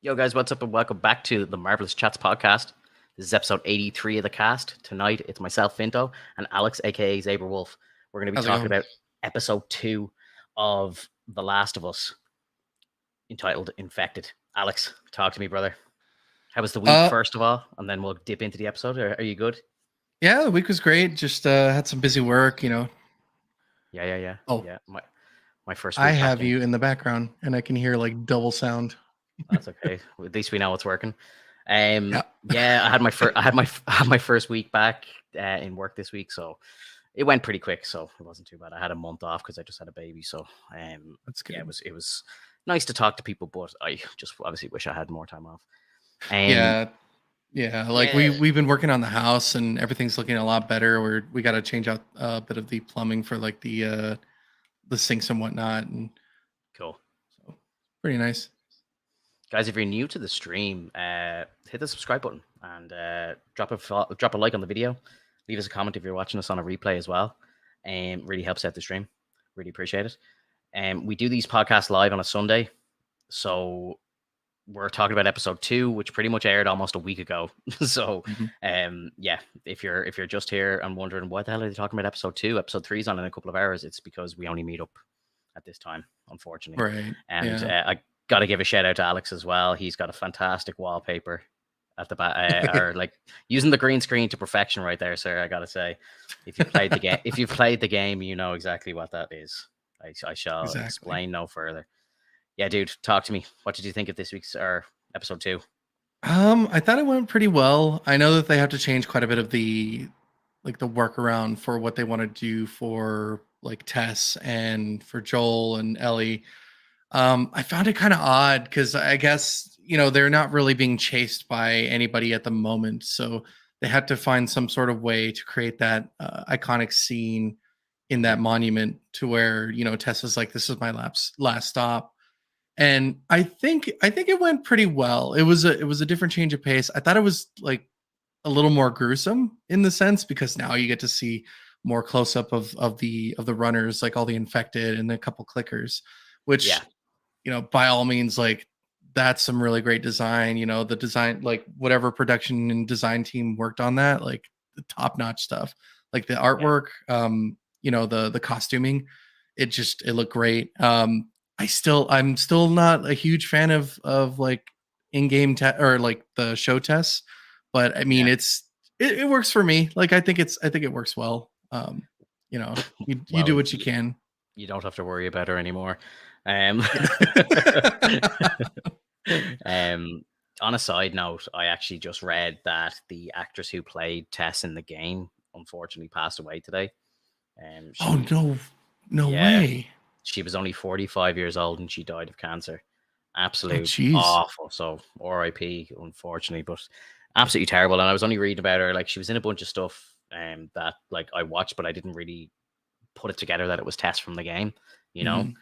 Yo, guys, what's up, and welcome back to the Marvelous Chats podcast. This is episode 83 of the cast. Tonight, it's myself, Finto, and Alex, aka Zaberwolf. We're going to be How's it talking going? about episode 2 of The Last of Us, entitled Infected. Alex, talk to me, brother. How was the week, Uh, first of all? And then we'll dip into the episode. Are you good? yeah, the week was great. Just had some busy work. Oh, Yeah. My first I week back have in. you in the background, and I can hear like double sound. That's okay. At least we know it's working. Yeah, Yeah, I had my first week back in work this week, so it went pretty quick. So it wasn't too bad. I had a month off because I just had a baby. So that's yeah, good. it was nice to talk to people, but I just obviously wish I had more time off. Um, Yeah, yeah. Like yeah, we've been working on the house, and everything's looking a lot better. We got to change out a bit of the plumbing for like the sinks and whatnot, and cool. so pretty nice. Guys, if you're new to the stream, hit the subscribe button and drop a like on the video. Leave us a comment if you're watching us on a replay as well. Really helps out the stream. Really appreciate it. We do these podcasts live on a Sunday, so we're talking about episode 2, which pretty much aired almost a week ago. So, Mhm. yeah, if you're just here and wondering what the hell are they talking about episode 2, episode 3 is on in a couple of hours, it's because we only meet up at this time, unfortunately. Right. And Yeah. I got to give a shout out to Alex as well. He's got a fantastic wallpaper at the back, or like using the green screen to perfection right there, sir. I gotta say, if you played the game, you know exactly what that is. I shall Exactly. explain no further. Yeah, dude, talk to me. What did you think of this week's or episode 2? I thought it went pretty well. I know that they have to change quite a bit of the workaround for what they want to do for like Tess and for Joel and Ellie. I found it kind of odd because I guess they're not really being chased by anybody at the moment, so they had to find some sort of way to create that iconic scene in that Mm-hmm. monument to where Tess is like, "This is my last stop." And I think it went pretty well. It was a different change of pace. I thought it was like a little more gruesome in the sense because now you get to see more close up of the runners, like all the infected and a couple clickers, Yeah, which by all means, like that's some really great design. The design, like whatever production and design team worked on that, like the top notch stuff, like the yeah. artwork, the costuming, it looked great. I'm still not a huge fan of like in-game or like the show tests, but I mean Yeah. it works for me. Like I think it works well. You do Well, what you can. you don't have to worry about her anymore. Um, Yeah. um, on a side note, I actually just read that the actress who played Tess in the game unfortunately passed away today. Oh She, no, no yeah, way. she was only 45 years old and she died of cancer. Oh Absolute jeez. awful. So RIP, unfortunately, but absolutely terrible. And I was only reading about her, like she was in a bunch of stuff that like I watched, but I didn't really put it together that it was Tess from the game, you know. Mhm.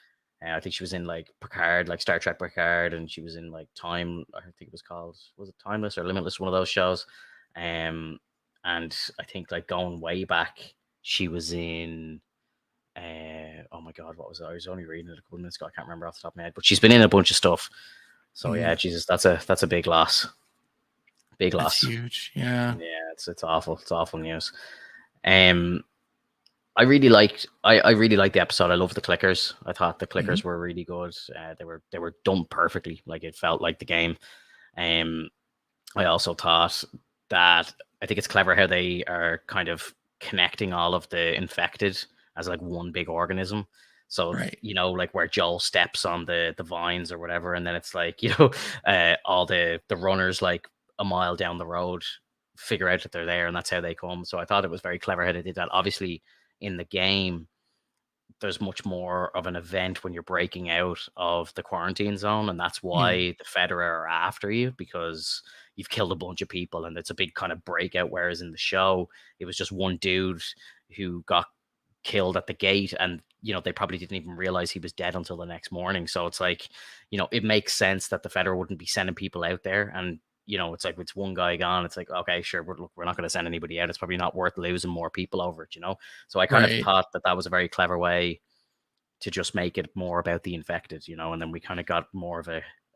I think she was in like Picard, like Star Trek Picard, and she was in like Time. I think it was it Timeless or Limitless, one of those shows. Um, and I think like going way back, she was in. Oh my god, what was it? I was only reading it a couple minutes ago. I can't remember off the top of my head, but she's been in a bunch of stuff. So Mhm. yeah, Jesus, that's a big loss. Big That's loss. huge. Yeah. Yeah, it's awful. It's awful news. Um, I really liked the episode. I love the clickers. I thought the Mhm. clickers were really good. They were done perfectly. Like it felt like the game. Um, I also thought that I think it's clever how they are kind of connecting all of the infected as like one big organism. So Right. like where Joel steps on the vines or whatever, and then it's like all the runners like a mile down the road figure out that they're there, and that's how they come. So I thought it was very clever how they did that. Obviously, in the game, there's much more of an event when you're breaking out of the quarantine zone, and that's why Mhm. the Federer are after you because you've killed a bunch of people, and it's a big kind of breakout. Whereas in the show, it was just one dude who got killed at the gate, and they probably didn't even realize he was dead until the next morning. So it's like, it makes sense that the Federer wouldn't be sending people out there, and it's like it's one guy gone. It's like, okay, sure, we're not going to send anybody out. It's probably not worth losing more people over it. So I kind of Right. thought that that was a very clever way to just make it more about the infected, and then we kind of got more of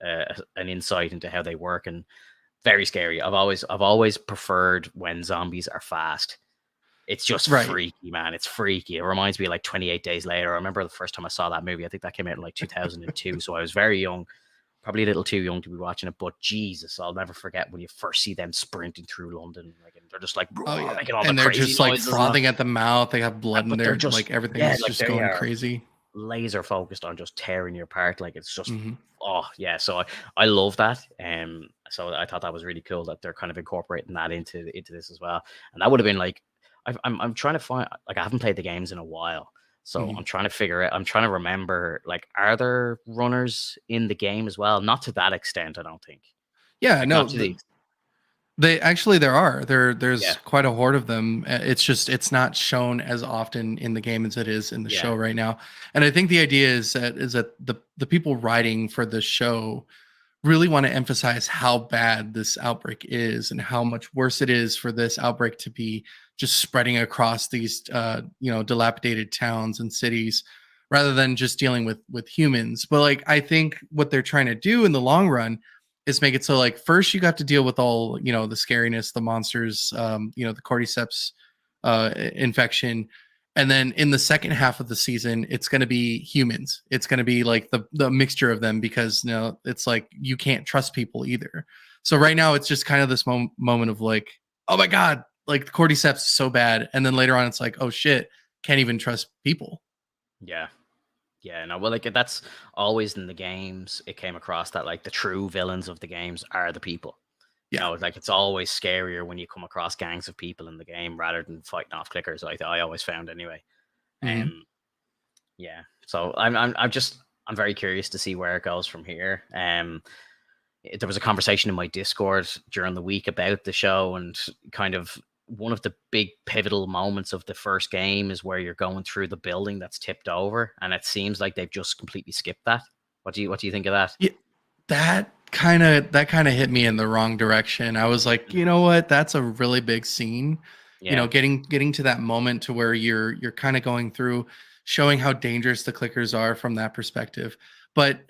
an insight into how they work, and very scary. I've always preferred when zombies are fast. It's just Right. freaky, man. It's freaky. It reminds me of like 28 Days Later. I remember the first time I saw that movie. I think that came out in like 2002. So I was very young, probably a little too young to be watching it. But Jesus, I'll never forget when you first see them sprinting through London. Like, and they're just like Oh yeah. making all the And they're crazy just like noises and all. frothing at the mouth. They have blood in But they're there. just, Like yeah, everything's like just they going are crazy. laser focused on just tearing you apart. Like it's just, Hmm. oh yeah. So I love that. So I thought that was really cool that they're kind of incorporating that into this as well. And that would have been like, I'm trying to find, like, I haven't played the games in a while, so Hmm. I'm trying to figure out. I'm trying to remember, like, are there runners in the game as well? Not to that extent, I don't think. Yeah, Like, no, not to the they actually there are there's yeah, quite a horde of them. It's just it's not shown as often in the game as it is in the yeah, show right now. And I think the idea is that the people writing for the show really want to emphasize how bad this outbreak is and how much worse it is for this outbreak to be just spreading across these dilapidated towns and cities rather than just dealing with humans. But like I think what they're trying to do in the long run is make it so like first you got to deal with all the scariness, the monsters, the cordyceps infection, and then in the second half of the season, it's going to be humans. It's going to be like the mixture of them because it's like you can't trust people either. So right now, it's just kind of this moment of like, oh my god, like the cordyceps is so bad, and then later on, it's like, oh shit, can't even trust people. yeah, yeah. No, well, like that's always in the games. It came across that like the true villains of the games are the people. Yeah. Like it's always scarier when you come across gangs of people in the game rather than fighting off clickers. I always found anyway. Hmm. Um, Yeah. So I'm very curious to see where it goes from here. There was a conversation in my Discord during the week about the show, and kind of one of the big pivotal moments of the first game is where you're going through the building that's tipped over, and it seems like they've just completely skipped that. What do you think of that? Yeah, that kind of hit me in the wrong direction. I was like, you know what? That's a really big scene. Yeah. Getting to that moment to where you're kind of going through showing how dangerous the clickers are from that perspective. But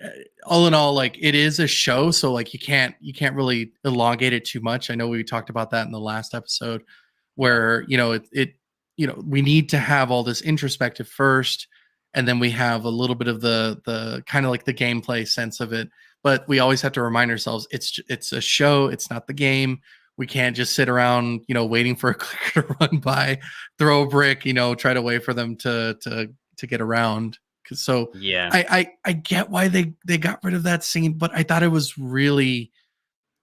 all in all, like it is a show, so like you can't really elongate it too much. I know we talked about that in the last episode, Yeah. where we need to have all this introspective first, and then we have a little bit of the kind of like the gameplay sense of it, but we always have to remind ourselves it's a show, it's not the game. We can't just sit around waiting for a clicker to run by, throw a brick, try to wait for them to get around. So Yeah. I get why they got rid of that scene, but I thought it was really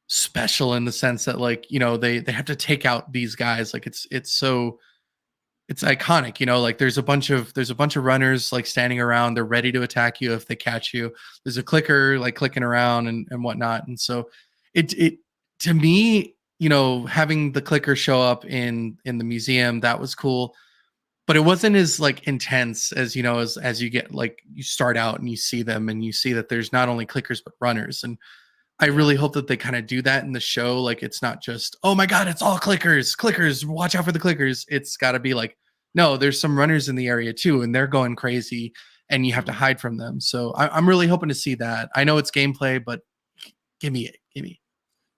special in the sense that like they have to take out these guys. Like it's iconic, like there's a bunch of runners like standing around, they're ready to attack you if they catch you. There's a clicker like clicking around and whatnot. And so it to me, having the clicker show up in the museum, that was cool, but it wasn't as like intense as as you get, like, you start out and you see them and you see that there's not only clickers but runners. And I Yeah. really hope that they kind of do that in the show. Like it's not just, oh my god, it's all clickers, watch out for the clickers. It's got to be like, no, there's some runners in the area too, and they're going crazy, and you have to Mhm. hide from them. So I'm really hoping to see that. I know it's gameplay, but give me it, give me.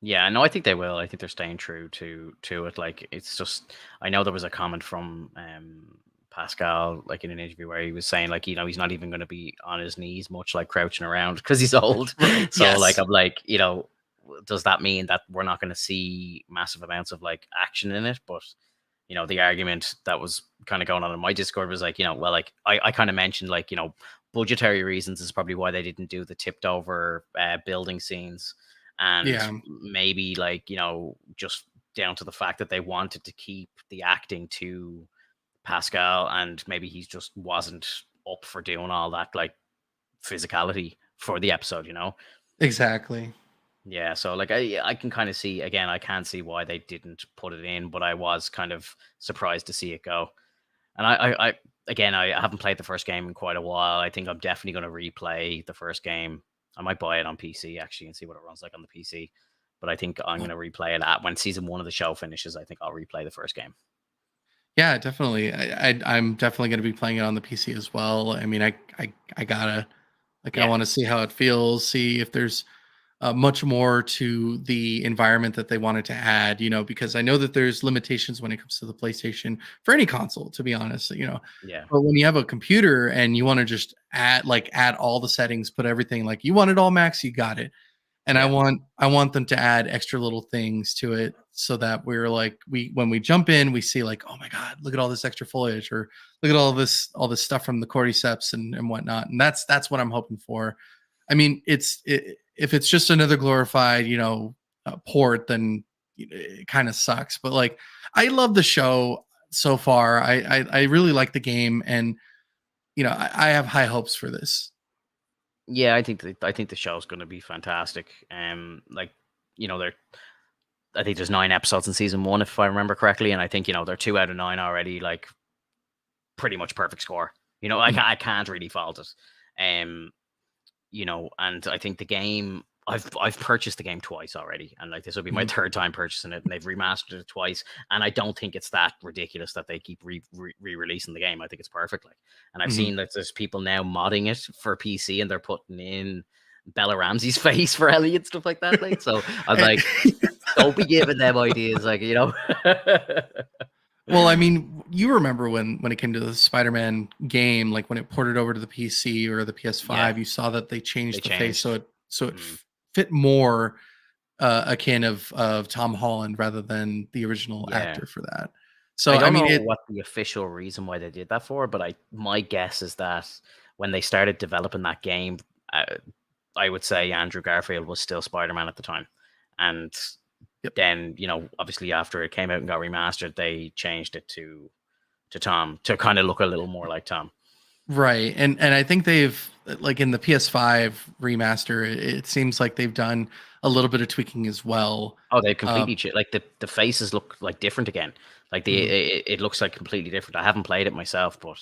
Yeah, no, I think they will. I think they're staying true to it. Like it's just, I know there was a comment from Pascal, like in an interview where he was saying like, he's not even going to be on his knees much, like crouching around because he's old. Right? So like Yes. I'm like, does that mean that we're not going to see massive amounts of like action in it? But the argument that was kind of going on in my Discord was like, well, like I kind of mentioned like, budgetary reasons is probably why they didn't do the tipped over building scenes, and Yeah. maybe like just down to the fact that they wanted to keep the acting to Pascal, and maybe he just wasn't up for doing all that like physicality for the episode. Exactly. Yeah, so like I can kind of see, again, I can't see why they didn't put it in, but I was kind of surprised to see it go. And I again, I haven't played the first game in quite a while. I think I'm definitely going to replay the first game. I might buy it on PC actually and see what it runs like on the PC. But I think I'm going to replay it at when season one of the show finishes. I think I'll replay the first game. Yeah, definitely. I'm definitely going to be playing it on the PC as well. I mean, I gotta, like, I Yeah, want to see how it feels, see if there's much more to the environment that they wanted to add, because I know that there's limitations when it comes to the PlayStation for any console, to be honest, Yeah. but when you have a computer and you want to just add all the settings, put everything like you want it all max, you got it. And Yeah. I want them to add extra little things to it so that we're like when we jump in, we see like, oh my God, look at all this extra foliage, or look at all this stuff from the cordyceps and whatnot. And that's what I'm hoping for. I mean, if it's just another glorified, port, then it kind of sucks. But like, I love the show so far. I really like the game, and I have high hopes for this. Yeah, I think the show's going to be fantastic. Like, there I think there's 9 episodes in season 1, if I remember correctly, and I think they're 2 out of 9 already. Like, pretty much perfect score. Mhm. I can't really fault it. Um, and I think the game. I've purchased the game twice already, and like this will be my Mhm. third time purchasing it, and they've remastered it twice, and I don't think it's that ridiculous that they keep re-releasing the game. I think it's perfect. Like, and I've Mhm. seen that there's people now modding it for PC, and they're putting in Bella Ramsey's face for Ellie and stuff like that. Like, so I'm like, don't be giving them ideas, like Well, I mean, you remember when it came to the Spider-Man game, like when it ported over to the PC or the Yeah, PS5, you saw that they they changed the face changed. so it Mm. fit more akin of Tom Holland rather than the original Yeah. actor for that. I So I don't mean know it what the official reason why they did that for, but my guess is that when they started developing that game, uh, I would say Andrew Garfield was still Spider-Man at the time. And Yep. then, obviously after it came out and got remastered, they changed it to Tom to kind of look a little more like Tom. Right. And I think they've like in the PS5 remaster, it seems like they've done a little bit of tweaking as well. Oh, they Uh, completely like the faces look like different again. Like mhm. it looks like completely different. I haven't played it myself, but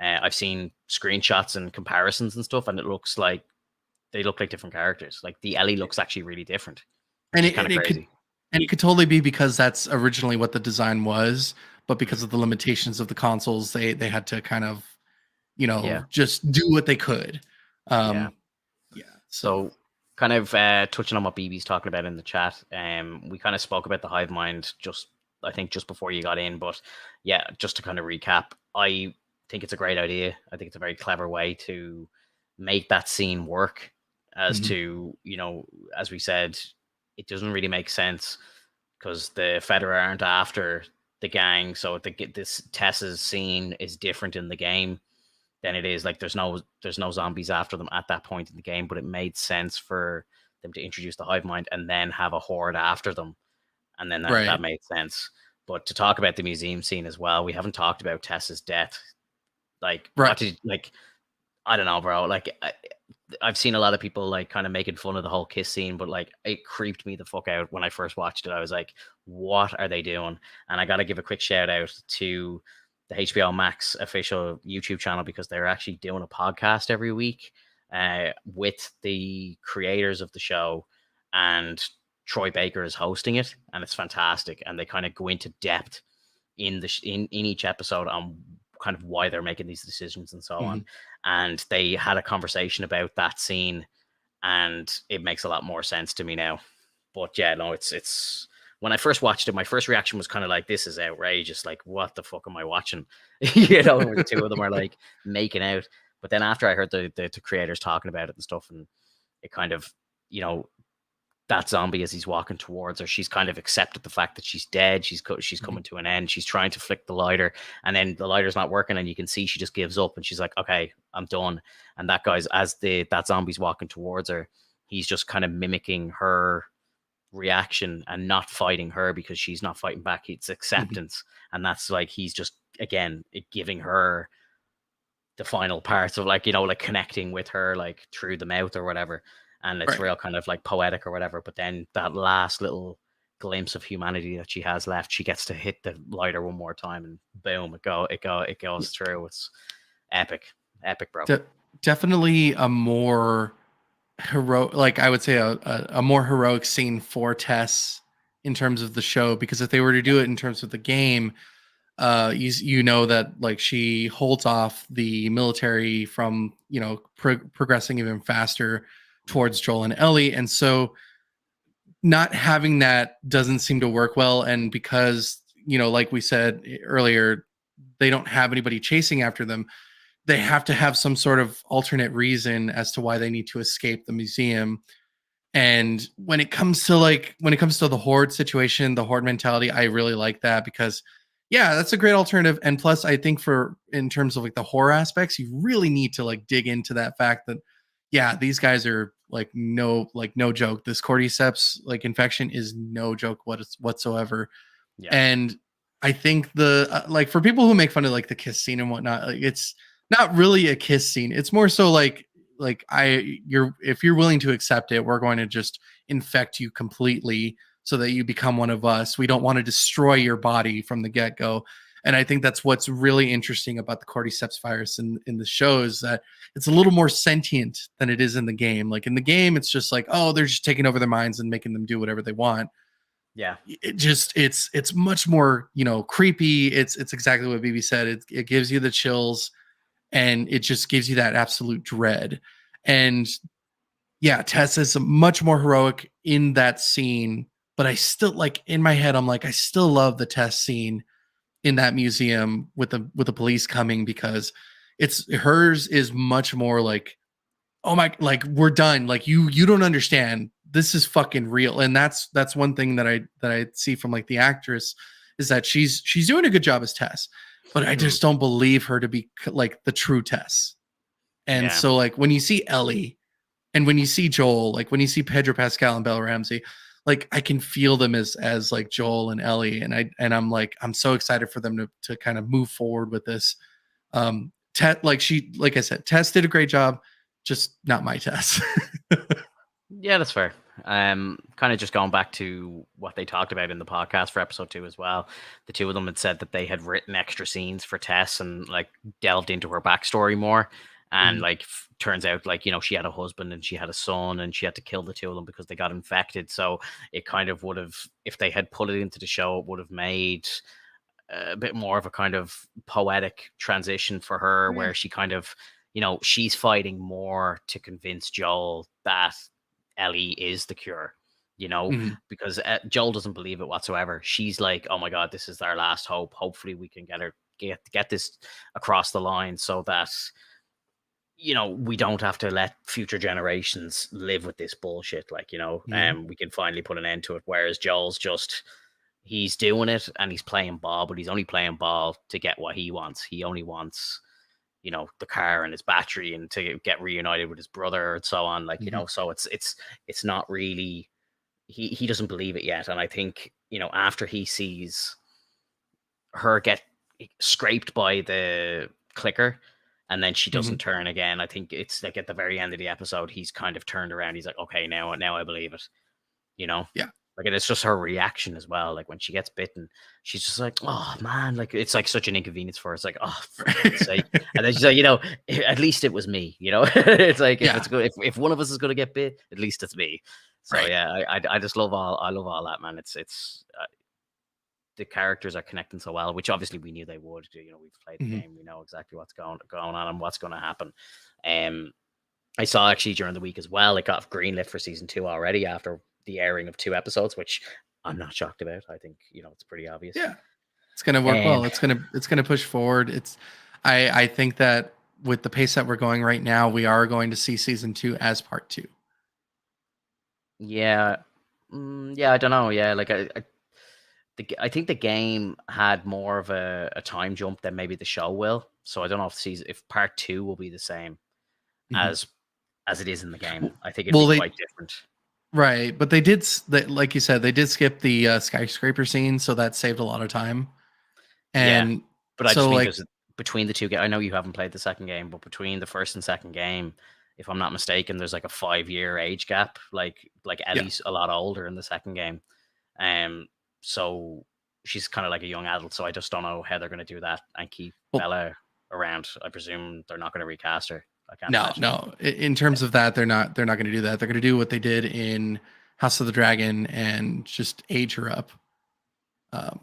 I've seen screenshots and comparisons and stuff, and it looks like they look like different characters. Like the Ellie looks actually really different, And which is kind of crazy. it could totally be because that's originally what the design was, but because Mm, of the limitations of the consoles, they had to kind of, yeah, just do what they could. yeah. Um, yeah. So So, kind of touching on what BB's talking about in the chat, we kind of spoke about the hive mind just, I think, just before you got in. But yeah, just to kind of recap, I think it's a great idea. I think it's a very clever way to make that scene work. As mhm, to, as we said, it doesn't really make sense because the Federer aren't after the gang. So this Tessa's scene is different in the game than it is. Like there's no zombies after them at that point in the game, but it made sense for them to introduce the hive mind and then have a horde after them, and then that right. made sense. But to talk about the museum scene as well, we haven't talked about Tessa's death. Like, Right. what did like? I don't know, bro. Like, I've seen a lot of people like kind of making fun of the whole kiss scene, but like it creeped me the fuck out when I first watched it. I was like, what are they doing? And I got to give a quick shout out to the HBO Max official YouTube channel because they're actually doing a podcast every week with the creators of the show, and Troy Baker is hosting it, and it's fantastic. And they kind of go into depth in each episode on kind of why they're making these decisions and so on. Mhm. And they had a conversation about that scene, and it makes a lot more sense to me now. But yeah, no, it's when I first watched it, my first reaction was kind of like, "This is outrageous! Like, what the fuck am I watching?" Where the two of them are like making out. But then after I heard the creators talking about it and stuff, and it kind of you know that zombie as he's walking towards her, she's kind of accepted the fact that she's dead. She's Mhm. coming to an end. She's trying to flick the lighter, and then the lighter's not working, and you can see she just gives up, and she's like, "Okay, I'm done." And that guy's as the that zombie's walking towards her, he's just kind of mimicking her reaction and not fighting her because she's not fighting back. It's Mhm. acceptance, and that's like he's just again giving her the final parts of like connecting with her like through the mouth or whatever, and it's Right. real kind of like poetic or whatever. But then that last little glimpse of humanity that she has left, she gets to hit the lighter one more time, and boom, it Yeah. goes through. It's epic, epic, bro. De- Definitely a more heroic, like I would say a more heroic scene for Tess in terms of the show, because if they were to Yeah, do it in terms of the game, you know that like she holds off the military from progressing even faster towards Joel and Ellie. And so not having that doesn't seem to work well. And because, like we said earlier, they don't have anybody chasing after them, they have to have some sort of alternate reason as to why they need to escape the museum. And when it comes to the horde situation, the horde mentality, I really like that because yeah, that's a great alternative. And plus, I think for in terms of like the horror aspects, you really need to like dig into that fact that yeah, these guys are no joke. This cordyceps like infection is no joke whatsoever. Yeah. And I think the like for people who make fun of like the kiss scene and whatnot, like it's not really a kiss scene. It's more so if you're willing to accept it, we're going to just infect you completely so that you become one of us. We don't want to destroy your body from the get-go. And I think that's what's really interesting about the cordyceps virus in the show is that it's a little more sentient than it is in the game. Like in the game, it's just like, oh, they're just taking over their minds and making them do whatever they want. Yeah. It's much more, creepy. It's exactly what BB said. It gives you the chills and it just gives you that absolute dread. And yeah, Tess is much more heroic in that scene, but I still like in my head, I'm like, I still love the Tess scene in that museum with the police coming because it's hers is much more like, oh my, like we're done. Like you don't understand. This is fucking real. And that's one thing that I see from like the actress is that she's doing a good job as Tess, but I just don't believe her to be like the true Tess. And so like when you see Ellie and when you see Joel, like when you see Pedro Pascal and Bella Ramsey, like I can feel them as like Joel and Ellie. And I'm like, I'm so excited for them to kind of move forward with this. Like I said, Tess did a great job, just not my Tess. Yeah, that's fair. Kind of just going back to what they talked about in the podcast for episode 2 as well. The two of them had said that they had written extra scenes for Tess and like delved into her backstory more. And like turns out like, she had a husband and she had a son and she had to kill the two of them because they got infected. So it kind of would have, if they had put it into the show, it would have made a bit more of a kind of poetic transition for her where she kind of, she's fighting more to convince Joel that Ellie is the cure, because Joel doesn't believe it whatsoever. She's like, oh my God, this is our last hope. Hopefully we can get this across the line so that, we don't have to let future generations live with this bullshit. Like, we can finally put an end to it. Whereas Joel's just, he's doing it and he's playing ball, but he's only playing ball to get what he wants. He only wants, the car and his battery and to get reunited with his brother and so on. Like, so it's not really, he doesn't believe it yet. And I think, after he sees her get scraped by the clicker and then she doesn't turn again, I think it's like at the very end of the episode, he's kind of turned around. He's like, okay, now I believe it, Yeah. Like, and it's just her reaction as well. Like when she gets bitten, she's just like, "Oh man!" Like it's like such an inconvenience for her. It's like, "Oh, for God's sake!" And then she's like, at least it was me. It's like if it's good, if one of us is going to get bit, at least it's me. So yeah, I just love all that, man. It's the characters are connecting so well, which obviously we knew they would do. We've played the game, we know exactly what's going on and what's going to happen. I saw actually during the week as well, it got greenlit for season 2 already after the airing of 2 episodes, which I'm not shocked about. I think it's pretty obvious. Yeah, it's gonna work well. It's gonna push forward. I think that with the pace that we're going right now, we are going to see season 2 as part 2. Yeah, yeah. I don't know. Yeah, like I think the game had more of a time jump than maybe the show will. So I don't know if part 2 will be the same as it is in the game. I think it'd be quite different. Right, but they did, like you said, they did skip the skyscraper scene, so that saved a lot of time. And yeah, but I just think between the two games, I know you haven't played the second game, but between the first and second game, if I'm not mistaken, there's like a 5-year age gap. Like Ellie's a lot older in the second game, so she's kind of like a young adult. So I just don't know how they're going to do that and keep Bella around. I presume they're not going to recast her. No. In terms of that, they're not going to do that. They're going to do what they did in House of the Dragon and just age her up,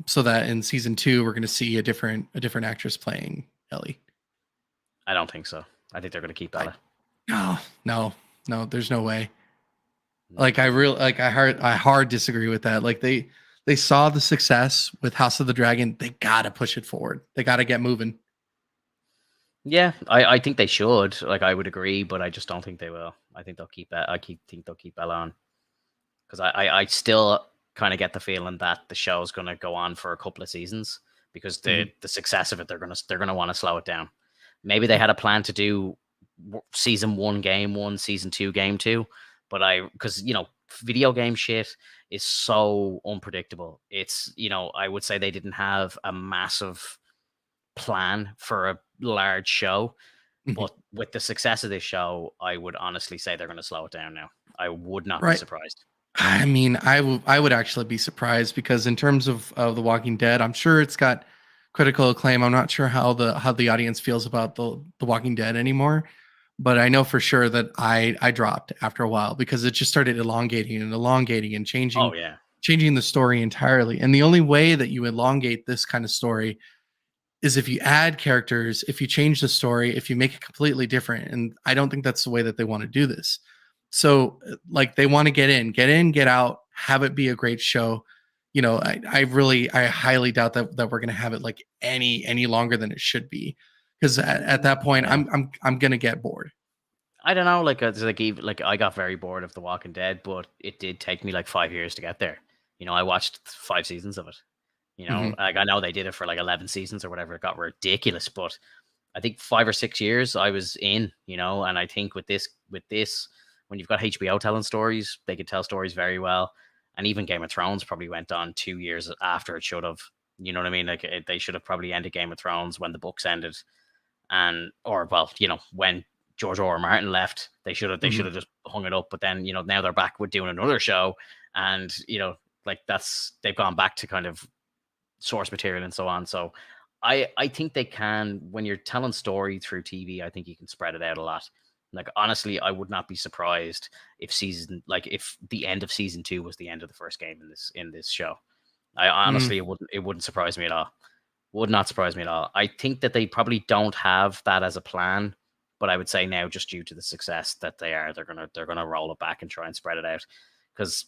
so that in season 2 we're going to see a different actress playing Ellie. I don't think so. I think they're going to keep Bella. No. There's no way. Like I really like I hard disagree with that. Like they saw the success with House of the Dragon. They gotta push it forward. They gotta get moving. Yeah, I think they should. Like, I would agree, but I just don't think they will. I think they'll keep it. Think they'll keep Bella on because I still kind of get the feeling that the show's going to go on for a couple of seasons because Mhm. the success of it they're gonna want to slow it down. Maybe they had a plan to do season one, game one, season two, game two, but because video game shit is so unpredictable. It's I would say they didn't have a massive plan for a large show. Mhm. But with the success of this show, I would honestly say they're going to slow it down now. I would not be Right. surprised. I mean, I would actually be surprised because in terms of The Walking Dead, I'm sure it's got critical acclaim. I'm not sure how the audience feels about The Walking Dead anymore, but I know for sure that I dropped after a while because it just started elongating and Oh yeah, changing the story entirely. And the only way that you elongate this kind of story is if you add characters, if you change the story, if you make it completely different. And I don't think that's the way that they want to do this. So like they want to get in, get out, have it be a great show. You know, I highly doubt that we're gonna have it like any longer than it should be. Because at that point yeah. I'm gonna get bored. I don't know. Like it's like even like I got very bored of The Walking Dead, but it did take me like 5 years to get there. I watched 5 seasons of it. Hmm. Like I know they did it for like 11 seasons or whatever. It got ridiculous, but I think 5 or 6 years I was in. And I think with this, when you've got HBO telling stories, they could tell stories very well. And even Game of Thrones probably went on 2 years after it should have. You know what I mean? Like they should have probably ended Game of Thrones when the books ended, and or well, when George R. R. Martin left, they should Hmm. have just hung it up. But then now they're back with doing another show, and like they've gone back to kind of source material and so on. So I think they can, when you're telling story through TV, I think you can spread it out a lot. Like honestly, I would not be surprised if the end of season two was the end of the first game in this show. I honestly it wouldn't surprise me at all. Would not surprise me at all. I think that they probably don't have that as a plan, but I would say now, just due to the success that they're gonna roll it back and try and spread it out. Because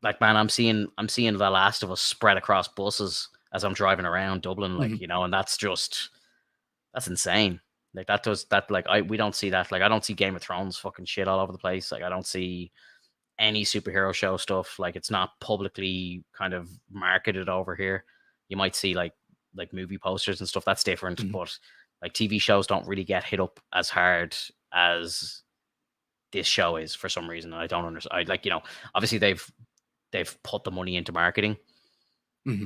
like man, I'm seeing The Last of Us spread across buses as I'm driving around Dublin, Hmm. and that's insane. Like that does that like I we don't see that. Like I don't see Game of Thrones fucking shit all over the place. Like I don't see any superhero show stuff. Like it's not publicly kind of marketed over here. You might see like movie posters and stuff. That's different, Hmm. but like TV shows don't really get hit up as hard as this show is for some reason. I don't understand. I like obviously they've put the money into marketing. Hmm.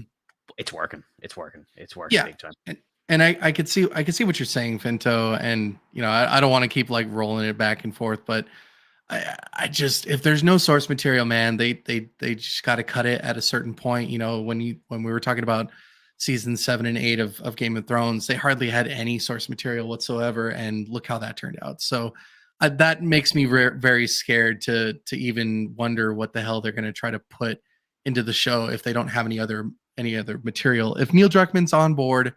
It's working. It's working. It's working Yeah, big time. and I could see what you're saying, Finto, and I don't want to keep like rolling it back and forth, but I just if there's no source material, man, they just got to cut it at a certain point. When we were talking about season 7 and 8 of Game of Thrones, they hardly had any source material whatsoever, and look how that turned out. So that makes me very scared to even wonder what the hell they're going to try to put into the show if they don't have any other material. If Neil Druckmann's on board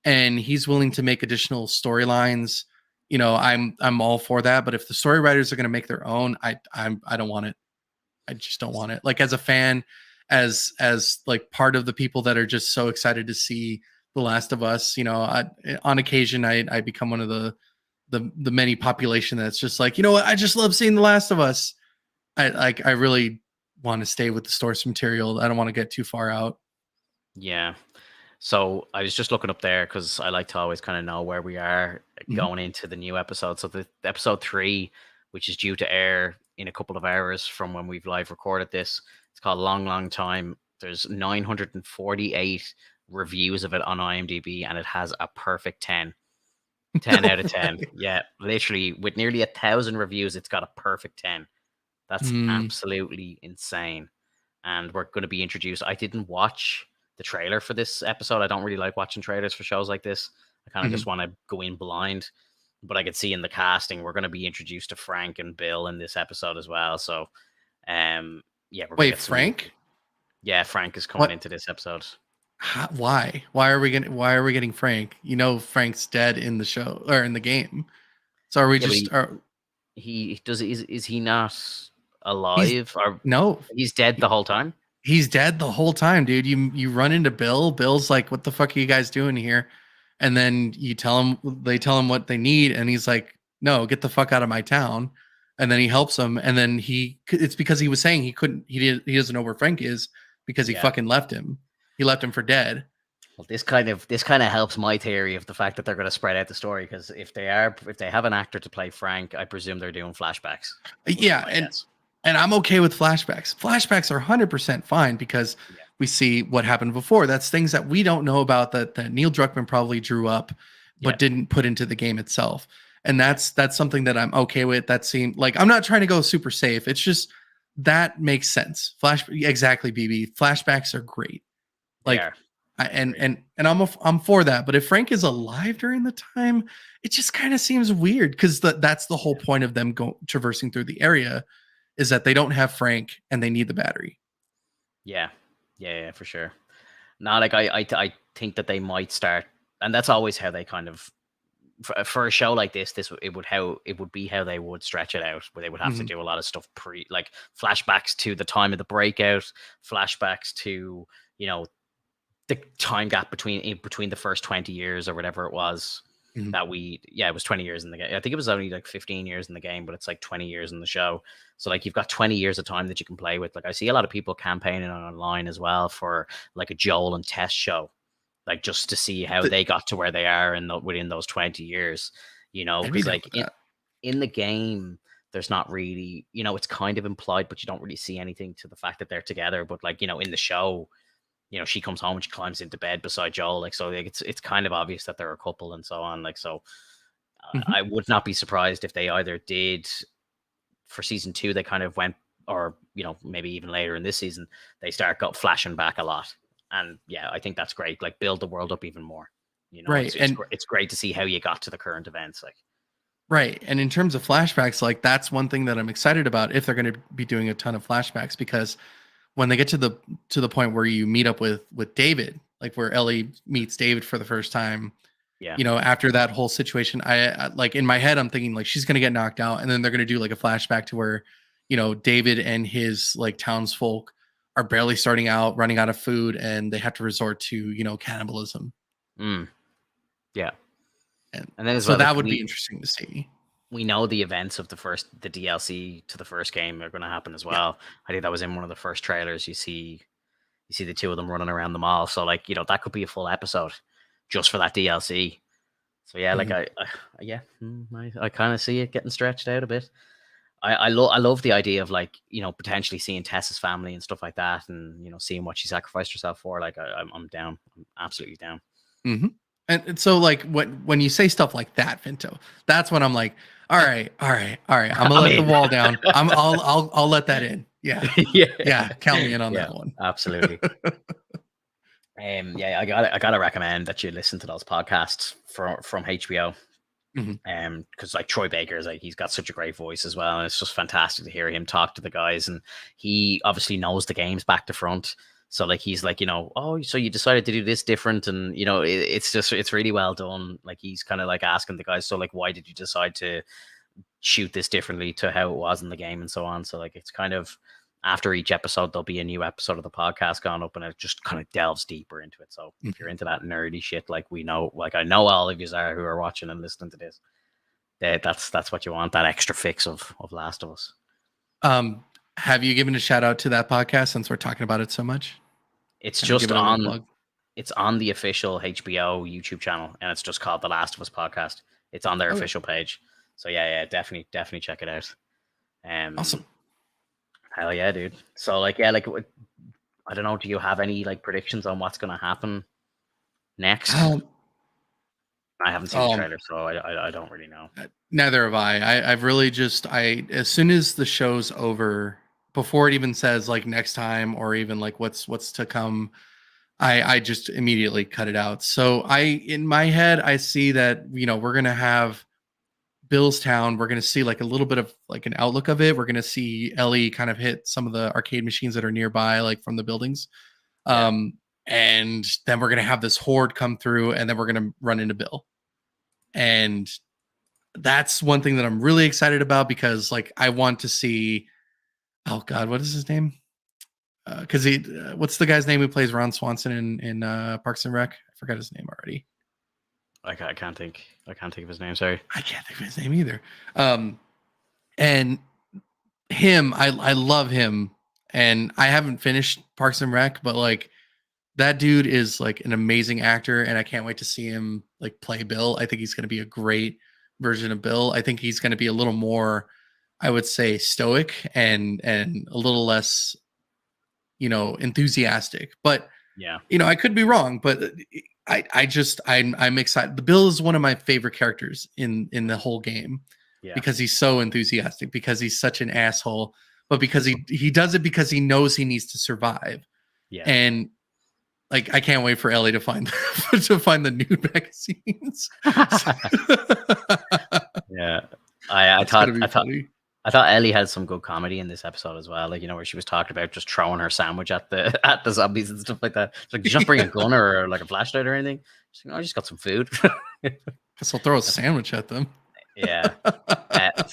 and he's willing to make additional storylines, I'm all for that. But if the story writers are going to make their own, I don't want it. I just don't want it. Like as a fan, as like part of the people that are just so excited to see The Last of Us, on occasion I become one of the many population that's just like, what, I just love seeing The Last of Us. I really want to stay with the source material. I don't want to get too far out. Yeah. So I was just looking up there because I like to always kind of know where we are Mhm. going into the new episode. So the episode three, which is due to air in a couple of hours from when we've live recorded this, it's called Long Long Time. There's 948 reviews of it on IMDb, and it has a perfect 10. 10 No out of 10. way. Yeah, literally with nearly 1,000 reviews, it's got a perfect 10. That's Mm, absolutely insane. And we're going to be introduced. I didn't watch the trailer for this episode. I don't really like watching trailers for shows like this. I kind of just mhm. want to go in blind. But I could see in the casting, we're going to be introduced to Frank and Bill in this episode as well. So, yeah, we're going to Wait, get some. Frank? Yeah, Frank is coming What? into this episode. Why? Why are we getting Frank? Frank's dead in the show or in the game. So are we Yeah, but just are he does. Is he not? alive, or no, he's dead the whole time? he's dead the whole time, dude. You run into Bill. Bill's like, "What the fuck are you guys doing here?" And then they tell him what they need, and he's like, "No, get the fuck out of my town." And then he helps them, and then it's because he was saying he doesn't know where Frank is because he Yeah. fucking left him. He left him for dead. Well, this kind of helps my theory of the fact that they're going to spread out the story, because if they have an actor to play Frank, I presume they're doing flashbacks. Yeah, and I'm okay with flashbacks. Flashbacks are 100% fine because we see what happened before. That's things that we don't know about that Neil Druckmann probably drew up but didn't put into the game itself. And that's something that I'm okay with. That seemed like, I'm not trying to go super safe. It's just that makes sense. Exactly, BB. Flashbacks are great. Like, and I'm for that. But if Frank is alive during the time, it just kind of seems weird, because that's the whole point of them traversing through the area, is that they don't have Frank and they need the battery. Yeah, for sure. Now, like I think that they might start, and that's always how they kind of, for a show like this, it would be how they would stretch it out, where they would have to do a lot of stuff like flashbacks to the time of the breakout, flashbacks to, you know, the time gap between the first 20 years or whatever it was. It was 20 years in the game. I think it was only like 15 years in the game, but it's like 20 years in the show. So like you've got 20 years of time that you can play with. Like I see a lot of people campaigning online as well for like a Joel and Tess show, like just to see how they got to where they are within those 20 years, you know, because like in the game, there's not really, you know, it's kind of implied, but you don't really see anything to the fact that they're together. But like, you know, in the show, you know, she comes home and she climbs into bed beside Joel. Like, so like, it's kind of obvious that they're a couple and so on. Like, so I would not be surprised if they either did for season 2, they kind of went, or, you know, maybe even later in this season, they got flashing back a lot. And yeah, I think that's great. Like, build the world up even more, you know, right. It's great to see how you got to the current events. Like, right. And in terms of flashbacks, like that's one thing that I'm excited about, if they're going to be doing a ton of flashbacks, because when they get to the point where you meet up with David, like where Ellie meets David for the first time, you know, after that whole situation, I like, in my head, I'm thinking like she's going to get knocked out, and then they're going to do like a flashback to where, you know, David and his like townsfolk are barely starting out, running out of food, and they have to resort to, you know, cannibalism. Yeah. And then so that would be interesting to see. We know the events of the DLC to the first game are going to happen as well. I think that was in one of the first trailers. You see the two of them running around the mall. So like, you know, that could be a full episode just for that DLC. So yeah, like I kind of see it getting stretched out a bit. I love the idea of, like, you know, potentially seeing Tessa's family and stuff like that, and, you know, seeing what she sacrificed herself for. Like I'm down. I'm absolutely down. And so like when you say stuff like that, Vinto, that's when I'm like, all right. I'm gonna let the wall down. I'll let that in. Yeah. Count me in on that one. Absolutely. I gotta recommend that you listen to those podcasts from HBO. Because like Troy Baker is like, he's got such a great voice as well, and it's just fantastic to hear him talk to the guys, and he obviously knows the games back to front. So like, he's like, you know, oh, so you decided to do this different, and, you know, it's really well done. Like, he's kind of like asking the guys, so like, why did you decide to shoot this differently to how it was in the game, and so on. So like, it's kind of, after each episode there'll be a new episode of the podcast gone up, and it just kind of delves deeper into it. So if you're into that nerdy shit, like we know, like I know all of you are who are watching and listening to this, that's what you want, that extra fix of Last of Us. Have you given a shout out to that podcast, since we're talking about it so much? It's just on the official HBO YouTube channel, and it's just called The Last of Us Podcast. It's on their official page. So yeah, definitely check it out. Awesome. Hell yeah, dude. So like, yeah, like, I don't know, do you have any like predictions on what's going to happen next? I haven't seen the trailer, so I don't really know. Neither have I. I've really just, as soon as the show's over, before it even says like next time, or even like what's to come, I just immediately cut it out. So in my head, I see that, you know, we're going to have Bill's Town. We're going to see like a little bit of like an outlook of it. We're going to see Ellie kind of hit some of the arcade machines that are nearby, like from the buildings. And then we're going to have this horde come through, and then we're going to run into Bill. And that's one thing that I'm really excited about, because like, I want to see Oh God, what is his name? Because what's the guy's name who plays Ron Swanson in Parks and Rec? I forgot his name already. I can't think of his name. Sorry. I can't think of his name either. And him, I love him, and I haven't finished Parks and Rec, but like that dude is like an amazing actor, and I can't wait to see him like play Bill. I think he's going to be a great version of Bill. I think he's going to be a little more, I would say, stoic and a little less, enthusiastic. But Yeah. I could be wrong, but I'm excited. The Bill is one of my favorite characters in the whole game Yeah. because he's so enthusiastic, because he's such an asshole, but because he does it because he knows he needs to survive. Yeah. And like, I can't wait for Ellie to find the nude magazines. Yeah. I thought Ellie had some good comedy in this episode as well. Like, where she was talking about just throwing her sandwich at the zombies and stuff like that. It's like, did you not bring a gun or like a flashlight or anything? She's like, I just got some food. Guess I'll throw a sandwich at them. Yeah.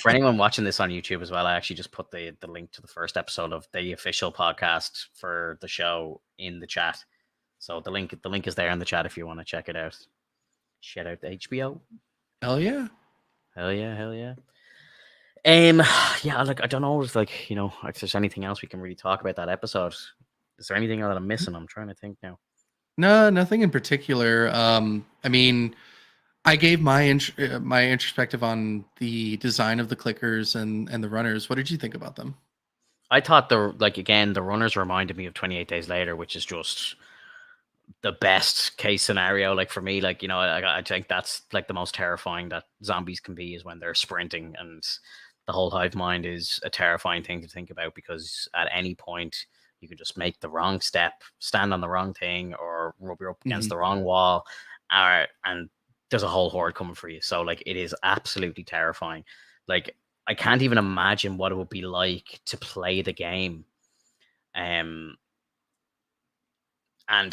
For anyone watching this on YouTube as well, I actually just put the link to the first episode of the official podcast for the show in the chat. So the link is there in the chat if you want to check it out. Shout out to HBO. Hell yeah. Hell yeah. Yeah, like I don't know if if there's anything else we can really talk about that episode. Is there anything that I'm missing? I'm trying to think now. No, nothing in particular. I mean, I gave my introspective on the design of the clickers and the runners. What did you think about them? I thought the runners reminded me of 28 Days Later, which is just the best case scenario. Like for me, like, I think that's like the most terrifying that zombies can be, is when they're sprinting, and the whole hive mind is a terrifying thing to think about, because at any point you could just make the wrong step, stand on the wrong thing, or rub your up against the wrong wall, and there's a whole horde coming for you. So like, it is absolutely terrifying. Like, I can't even imagine what it would be like to play the game and